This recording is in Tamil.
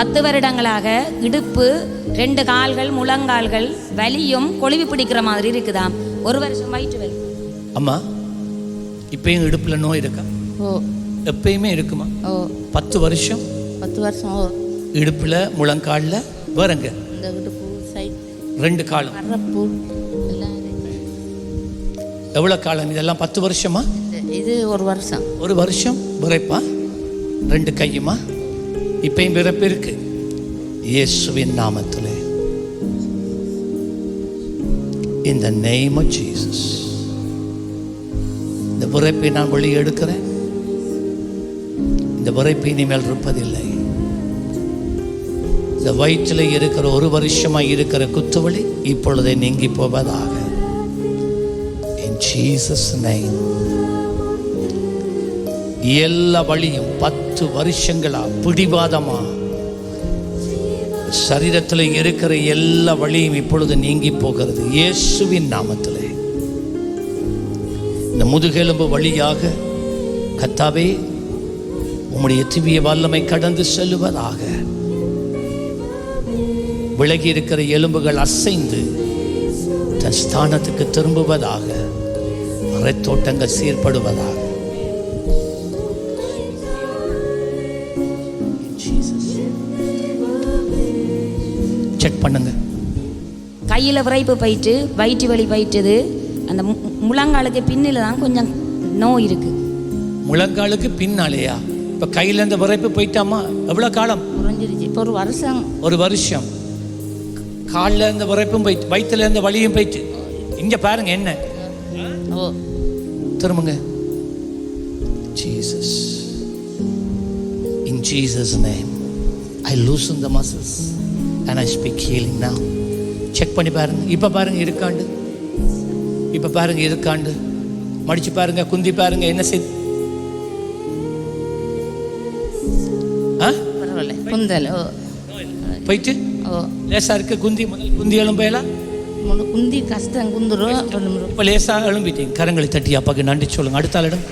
10 வருடங்களாக இடுப்பு 2 கால்கள் முழங்கால்கள் வலியும் கொழுவி பிடிக்கிற மாதிரி இருக்குதாம். 1 வருஷம் வயிற்று வலி. அம்மா இப்பயும் இடுப்புல நோய் இருக்கா? ஓ. எப்பயுமே இருக்குமா? ஓ. 10 வருஷம் 10 வருஷம். ஓ. இடுப்புல முழங்கால்ல வேறங்க இந்த இடுப்பு சைட் 2 காலம் மரப்பு எல்லாம். எவ்வளவு காலம் இதெல்லாம்? 10 வருஷமா? இது 1 வருஷம். 1 வருஷம் விரைப்பா? 2 கையுமா? இப்பயும் விரைப்பு இருக்கு. இயேசுவின் நாமத்திலே in the name of Jesus இந்த விரைப்பை நான் வெளியே எடுக்கிறேன். இந்த விரைப்பு இனிமேல் இருப்பதில்லை. இந்த வயிற்றில் இருக்கிற 1 வருஷமாக இருக்கிற குத்துவலி இப்பொழுதே நீங்கி போவதாக. In Jesus name. எல்லா வழியும் 10 வருஷங்களா பிடிவாதமா சரீரத்தில் இருக்கிற எல்லா வழியும் இப்பொழுது நீங்கி போகிறது இயேசுவின் நாமத்திலே. இந்த முதுகெலும்பு வழியாக கர்த்தாவே உம்முடைய திவ்ய வல்லமை கடந்து செல்லுவதாக. விலகி இருக்கிற எலும்புகள் அசைந்து தன் ஸ்தானத்துக்கு திரும்புவதாக. இரத்தோட்டங்கள் சீர்படுவதாக. செக் பண்ணுங்க. கையில் விரைப்பு போயிட்டு வயிற்று வலி போயிட்டது. அந்த முழங்காலுக்கு பின்னில் தான் கொஞ்சம் நோய் இருக்கு. முழங்காலுக்கு பின்னாலேயா? இப்போ கையில் இருந்த விரைப்பு போயிட்டாமா? எவ்வளோ காலம்? குறைஞ்சிருச்சு. இப்போ 1 வருஷம். 1 வருஷம். காலில் இருந்த விரைப்பும் போயிட்டு வயிற்றுல இருந்த வலியும் போயிட்டு. இங்கே பாருங்க என்ன. ஓ. திரும்புங்க. Jesus. In Jesus' name, I loosen the muscles and I speak healing now. Check பண்ணி பாருங்க. இப்போ பாருங்க இருக்காண்டு. இப்போ பாருங்க இருக்காண்டு. மடிச்சு பாருங்க, குந்தி பாருங்க என்ன செய்து. பரவாயில்ல. குந்தல். ஓ. போயிட்டு ஓ. லேசா இருக்கு. குந்தி முதல் குந்தி எழும்பையெல்லாம் குந்தி கஷ்டம் குந்துரும். இப்போ லேசா எழும்பிட்டீங்க. கரங்களை தட்டி அப்பாக்கு நன்றி சொல்லுங்க. அடுத்த ஆளிடம்